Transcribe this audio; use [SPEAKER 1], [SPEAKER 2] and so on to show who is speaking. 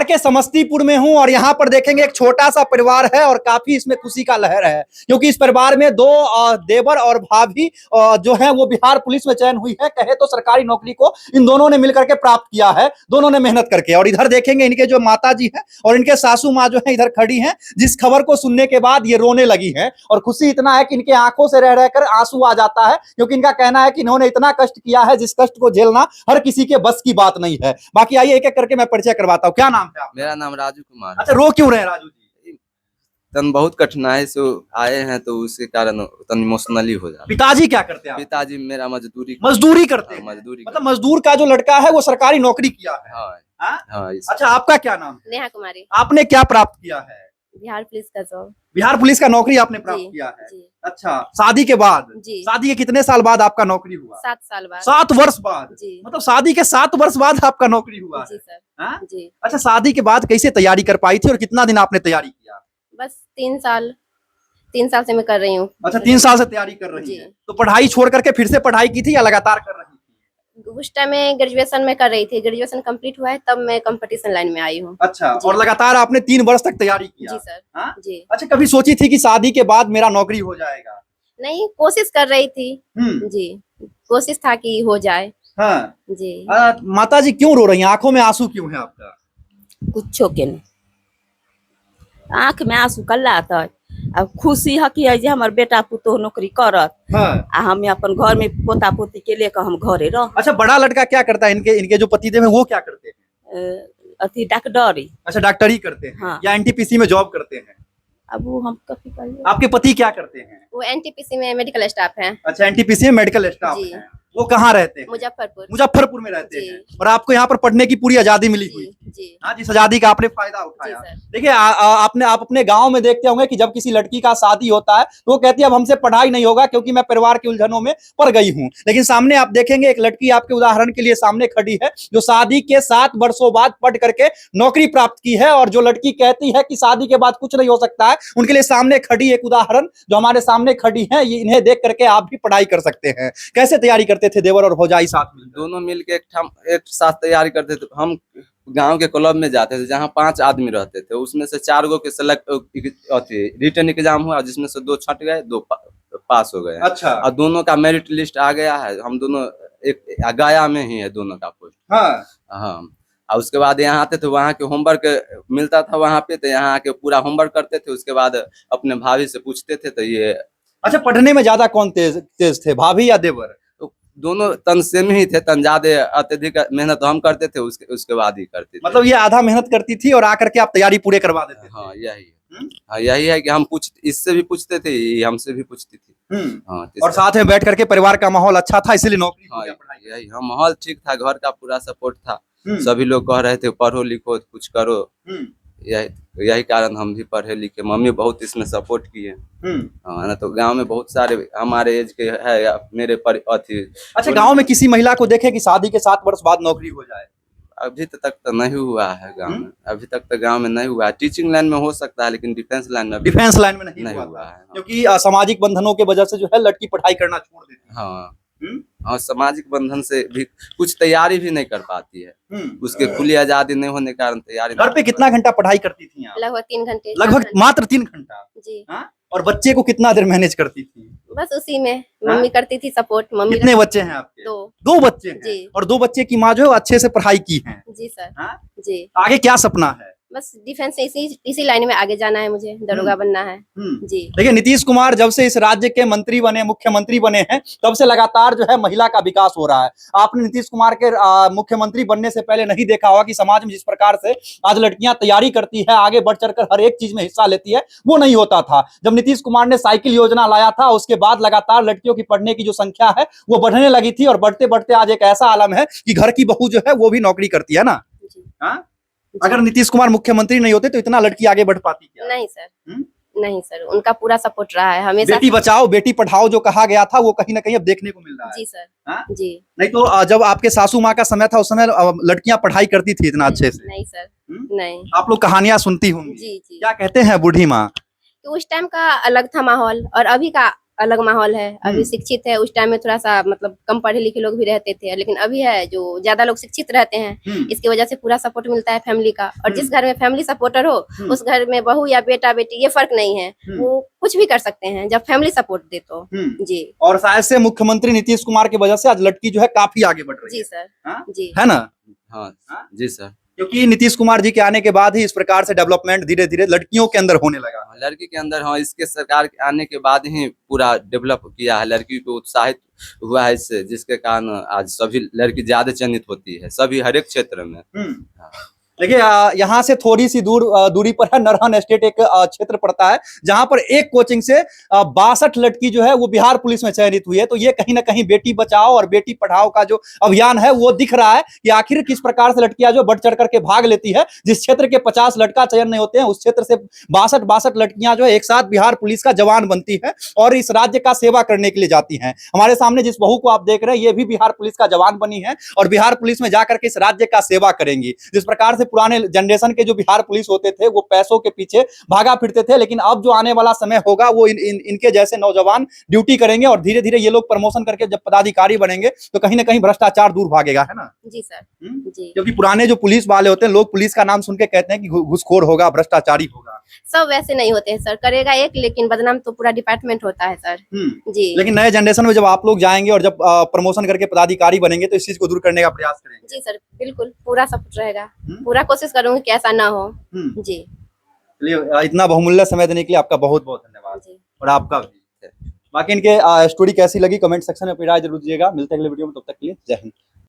[SPEAKER 1] बिहार के समस्तीपुर में हूं और यहाँ पर देखेंगे एक छोटा सा परिवार है और काफी इसमें खुशी का लहर है, क्योंकि इस परिवार में दो देवर और भाभी जो है वो बिहार पुलिस में चयन हुई है। कहे तो सरकारी नौकरी को इन दोनों ने मिलकर के प्राप्त किया है, दोनों ने मेहनत करके। और इधर देखेंगे इनके जो माता जी हैं और इनके सासू माँ जो है इधर खड़ी हैं, जिस खबर को सुनने के बाद ये रोने लगी हैं। और खुशी इतना है कि इनके आंखों से रह रहकर आंसू आ जाता है, क्योंकि इनका कहना है कि इन्होंने इतना कष्ट किया है जिस कष्ट को झेलना हर किसी के बस की बात नहीं है। बाकी आइए एक एक करके मैं परिचय करवाता हूँ। क्या नाम है आपका?
[SPEAKER 2] मेरा नाम राजू कुमार।
[SPEAKER 1] अच्छा, रो क्यों रहे हैं राजू जी?
[SPEAKER 2] तन बहुत कठिनाई से आए हैं तो उसके कारण तन इमोशनली हो जाता।
[SPEAKER 1] पिताजी क्या करते हैं?
[SPEAKER 2] पिताजी मेरा मजदूरी
[SPEAKER 1] करते हैं।
[SPEAKER 2] मजदूरी
[SPEAKER 1] मतलब मजदूर का जो लड़का है वो सरकारी नौकरी किया है।
[SPEAKER 2] हाँ, हाँ,
[SPEAKER 1] अच्छा, आपका क्या नाम है?
[SPEAKER 3] नेहा कुमारी।
[SPEAKER 1] आपने क्या प्राप्त किया है?
[SPEAKER 3] बिहार पुलिस का जॉब।
[SPEAKER 1] बिहार पुलिस का नौकरी आपने प्राप्त किया है? अच्छा, शादी के बाद?
[SPEAKER 3] जी।
[SPEAKER 1] शादी के कितने साल बाद आपका नौकरी हुआ?
[SPEAKER 3] 7 साल बाद।
[SPEAKER 1] 7 वर्ष बाद?
[SPEAKER 3] जी।
[SPEAKER 1] मतलब शादी के 7 वर्ष बाद आपका नौकरी हुआ?
[SPEAKER 3] जी सर।
[SPEAKER 1] हाँ?
[SPEAKER 3] जी।
[SPEAKER 1] अच्छा, शादी के बाद कैसे तैयारी कर पाई थी और कितना दिन आपने तैयारी किया?
[SPEAKER 3] बस 3 साल से मैं कर रही हूँ।
[SPEAKER 1] अच्छा, 3 साल से तैयारी कर रही है। तो पढ़ाई छोड़ करके फिर से पढ़ाई की थी या लगातार कर रही थी?
[SPEAKER 3] उस टाइम में ग्रेजुएशन में कर रही थी। ग्रेजुएशन कंप्लीट हुआ है तब मैं कंपटीशन लाइन में आई हूँ।
[SPEAKER 1] अच्छा, और लगातार आपने 3 वर्ष तक तैयारी किया?
[SPEAKER 3] जी सर।
[SPEAKER 1] हाँ?
[SPEAKER 3] जी।
[SPEAKER 1] अच्छा, कभी सोची थी कि शादी के बाद मेरा नौकरी हो जाएगा?
[SPEAKER 3] नहीं, कोशिश कर रही थी। जी, कोशिश था कि हो जाए।
[SPEAKER 1] हाँ
[SPEAKER 3] जी।
[SPEAKER 1] माता जी क्यों रो रही हैं? आंखों में आंसू क्यों है आपका?
[SPEAKER 4] कुछ के नहीं, आँख में आंसू कल्ला आता। अब खुशी है कि जे हमार बेटा पुतोह नौकरी करत।
[SPEAKER 1] हाँ।
[SPEAKER 4] हम अपन घर में पोता पोती के लेकर हम घरे रह।
[SPEAKER 1] अच्छा, बड़ा लड़का क्या करता है? इनके जो पतिदेव हैं वो क्या करते हैं?
[SPEAKER 4] अथी डॉक्टरी।
[SPEAKER 1] अच्छा, डॉक्टरी करते हैं।
[SPEAKER 4] हाँ।
[SPEAKER 1] या एनटीपीसी में जॉब करते हैं?
[SPEAKER 4] अब वो हम कभी कहिए।
[SPEAKER 1] आपके पति क्या करते हैं?
[SPEAKER 3] वो एनटीपीसी में मेडिकल स्टाफ है।
[SPEAKER 1] अच्छा, एनटीपीसी में मेडिकल स्टाफ
[SPEAKER 3] जी।
[SPEAKER 1] है। वो कहाँ रहते हैं?
[SPEAKER 3] मुजफ्फरपुर
[SPEAKER 1] में रहते
[SPEAKER 3] जी।
[SPEAKER 1] हैं। और आपको यहाँ पर पढ़ने की पूरी आजादी मिली हुई?
[SPEAKER 3] जी।
[SPEAKER 1] हाँ, जिस आजादी का आपने फायदा उठाया।
[SPEAKER 3] जी सर।
[SPEAKER 1] देखिए, आप अपने गांव में देखते होंगे कि जब किसी लड़की का शादी होता है तो वो कहती है अब हमसे पढ़ाई नहीं होगा क्योंकि मैं परिवार की उलझनों में पड़ गई हूँ। लेकिन सामने आप देखेंगे एक लड़की आपके उदाहरण के लिए सामने खड़ी है जो शादी के 7 वर्षों बाद पढ़ करके नौकरी प्राप्त की है। और जो लड़की कहती है कि शादी के बाद कुछ नहीं हो सकता है, उनके लिए सामने खड़ी एक उदाहरण जो हमारे सामने खड़ी है, इन्हें देख करके आप भी पढ़ाई कर सकते हैं। कैसे तैयारी करते थे देवर और भौजाई साथ में?
[SPEAKER 2] दोनों मिलके एक साथ तैयारी करते थे। हम गांव के क्लब में जाते थे जहाँ 5 आदमी रहते थे, उसमें से 4 गो के सेलेक्ट रिटर्न एग्जाम हुआ जिसमें से 2 छट गए, 2 पास हो गए।
[SPEAKER 1] अच्छा।
[SPEAKER 2] और दोनों का मेरिट लिस्ट आ गया है। हम दोनों एक गया में ही है दोनों का पोस्ट। हाँ। और उसके बाद यहाँ आते थे, वहाँ के होमवर्क मिलता था वहाँ पे, तो यहाँ आके पूरा होमवर्क करते थे। उसके बाद अपने भाभी से पूछते थे तो ये।
[SPEAKER 1] अच्छा, पढ़ने में ज्यादा कौन तेज थे, भाभी या देवर?
[SPEAKER 2] दोनों तन सेम ही थे। तन ज्यादा अत्यधिक मेहनत हम करते थे, उसके बाद ही करते थे।
[SPEAKER 1] मतलब ये आधा मेहनत करती थी और आकर के आप तैयारी पूरे करवा देते थे?
[SPEAKER 2] हाँ, यही है कि हम इससे भी पूछते थे, हमसे भी पूछती थी। हाँ,
[SPEAKER 1] और साथ में बैठ करके परिवार का माहौल अच्छा था इसलिए नौकरी?
[SPEAKER 2] हाँ, यही हम माहौल ठीक था, घर का पूरा सपोर्ट था। सभी लोग कह रहे थे पढ़ो लिखो कुछ करो। यही कारण हम भी पढ़े लिखे। मम्मी बहुत इसमें सपोर्ट की है। ना तो गांव में बहुत सारे हमारे एज के है या मेरे
[SPEAKER 1] अच्छा, गांव में किसी महिला को देखे कि शादी के 7 वर्ष बाद नौकरी हो जाए?
[SPEAKER 2] अभी तक तो नहीं हुआ है गांव में। अभी तक तो गांव में नहीं हुआ है। टीचिंग लाइन में हो सकता है लेकिन डिफेंस लाइन में नहीं हुआ है।
[SPEAKER 1] क्योंकि सामाजिक बंधनों के वजह से जो है लड़की पढ़ाई करना छोड़ देती है।
[SPEAKER 2] हाँ, और सामाजिक बंधन से भी कुछ तैयारी भी नहीं कर पाती है। उसके खुली आजादी नहीं होने के कारण तैयारी।
[SPEAKER 1] घर पे कितना घंटा पढ़ाई करती थी आप?
[SPEAKER 3] लगभग 3 घंटे।
[SPEAKER 1] लगभग मात्र 3 घंटा?
[SPEAKER 3] जी।
[SPEAKER 1] और बच्चे को कितना देर मैनेज करती थी?
[SPEAKER 3] बस उसी में मम्मी करती थी सपोर्ट। मम्मी।
[SPEAKER 1] कितने बच्चे हैं आपके?
[SPEAKER 3] 2
[SPEAKER 1] बच्चे हैं।
[SPEAKER 3] जी।
[SPEAKER 1] और 2 बच्चे की माँ जो है अच्छे से पढ़ाई की है?
[SPEAKER 3] जी सर।
[SPEAKER 1] जी। आगे क्या सपना है?
[SPEAKER 3] बस डिफेंस इसी लाइन में आगे जाना है, मुझे दरोगा बनना है। जी।
[SPEAKER 1] देखिए, नीतीश कुमार जब से इस राज्य के मंत्री बने, मुख्यमंत्री बने हैं, तब से लगातार जो है महिला का विकास हो रहा है। आपने नीतीश कुमार के मुख्यमंत्री बनने से पहले नहीं देखा होगा कि समाज में जिस प्रकार से आज लड़कियां तैयारी करती है, आगे बढ़ चढ़कर हर एक चीज में हिस्सा लेती है, वो नहीं होता था। जब नीतीश कुमार ने साइकिल योजना लाया था उसके बाद लगातार लड़कियों की पढ़ने की जो संख्या है वो बढ़ने लगी थी। और बढ़ते बढ़ते आज एक ऐसा आलम है कि घर की बहू जो है वो भी नौकरी करती है ना। अगर नीतीश कुमार मुख्यमंत्री नहीं होते तो इतना लड़की आगे बढ़ पाती क्या?
[SPEAKER 3] नहीं सर। नहीं सर, उनका पूरा सपोर्ट रहा है हमेशा।
[SPEAKER 1] बेटी बचाओ बेटी पढ़ाओ जो कहा गया था वो कहीं ना कहीं अब देखने को मिल रहा है।
[SPEAKER 3] जी सर। जी।
[SPEAKER 1] नहीं तो जब आपके सासू माँ का समय था उस समय लड़कियां पढ़ाई करती थी इतना अच्छे से?
[SPEAKER 3] नहीं सर। नहीं।
[SPEAKER 1] आप लोग कहानियां सुनती होंगी।
[SPEAKER 3] जी।
[SPEAKER 1] क्या कहते हैं बूढ़ी माँ?
[SPEAKER 3] उस टाइम का अलग था माहौल और अभी का अलग माहौल है। अभी शिक्षित है, उस टाइम में थोड़ा सा मतलब कम पढ़े लिखे लोग भी रहते थे, लेकिन अभी है जो ज्यादा लोग शिक्षित रहते हैं, इसकी वजह से पूरा सपोर्ट मिलता है फैमिली का। और जिस घर में फैमिली सपोर्टर हो, उस घर में बहू या बेटा बेटी ये फर्क नहीं है, वो कुछ भी कर सकते हैं जब फैमिली सपोर्ट दे तो। जी
[SPEAKER 1] और शायद से मुख्यमंत्री नीतीश कुमार की वजह से आज लड़की जो है काफी आगे बढ़ रही
[SPEAKER 3] जी
[SPEAKER 1] है।
[SPEAKER 3] सर।
[SPEAKER 1] हाँ?
[SPEAKER 3] जी
[SPEAKER 1] है ना?
[SPEAKER 2] हाँ जी सर।
[SPEAKER 1] क्योंकि नीतीश कुमार जी के आने के बाद ही इस प्रकार से डेवलपमेंट धीरे धीरे लड़कियों के अंदर होने लगा।
[SPEAKER 2] लड़की के अंदर, हाँ, इसके सरकार के आने के बाद ही पूरा डेवलप किया है। लड़की को उत्साहित हुआ है इससे, जिसके कारण आज सभी लड़की ज्यादा चयनित होती है, सभी हर एक क्षेत्र में।
[SPEAKER 1] देखिए यहाँ से थोड़ी सी दूरी पर है नरहन एस्टेट, एक क्षेत्र पड़ता है जहां पर एक कोचिंग से 62 लड़की जो है वो बिहार पुलिस में चयनित हुई है। तो ये कहीं ना कहीं बेटी बचाओ और बेटी पढ़ाओ का जो अभियान है वो दिख रहा है कि आखिर किस प्रकार से लड़कियां जो बढ़ चढ़ करके भाग लेती है। जिस क्षेत्र के 50 लड़का चयन नहीं होते हैं, उस क्षेत्र से 62 लड़कियां जो है एक साथ बिहार पुलिस का जवान बनती है और इस राज्य का सेवा करने के लिए जाती हैं। हमारे सामने जिस बहू को आप देख रहे हैं, ये भी बिहार पुलिस का जवान बनी है और बिहार पुलिस में जाकर के इस राज्य का सेवा करेंगी। जिस प्रकार से पुराने जनरेशन के जो बिहार पुलिस होते थे वो पैसों के पीछे भागा फिरते थे, लेकिन अब जो आने वाला समय होगा वो इनके जैसे नौजवान ड्यूटी करेंगे और धीरे धीरे ये लोग प्रमोशन करके जब पदाधिकारी बनेंगे तो कहीं ना कहीं भ्रष्टाचार दूर भागेगा, है ना?
[SPEAKER 3] जी सर। जी
[SPEAKER 1] क्योंकि पुराने जो पुलिस वाले होते हैं, लोग पुलिस का नाम सुन के कहते हैं कि घूसखोर होगा, भ्रष्टाचारी होगा।
[SPEAKER 3] सब वैसे नहीं होते हैं सर, करेगा एक लेकिन बदनाम तो पूरा डिपार्टमेंट होता है सर। जी
[SPEAKER 1] लेकिन नए जनरेशन में जब आप लोग जाएंगे और जब प्रमोशन करके पदाधिकारी बनेंगे तो इस चीज को दूर करने का प्रयास करेंगे।
[SPEAKER 3] जी सर, बिल्कुल पूरा सपोर्ट रहेगा, पूरा कोशिश करूंगी कि ऐसा ना हो। जी
[SPEAKER 1] चलिए, इतना बहुमूल्य समय देने के लिए आपका बहुत बहुत धन्यवाद।
[SPEAKER 3] जी
[SPEAKER 1] और आपका भी। बाकी इनके स्टोरी कैसी लगी कमेंट सेक्शन में अपनी राय जरूर दीजिएगा। मिलते हैं अगले वीडियो में, तब तक के लिए जय हिंद।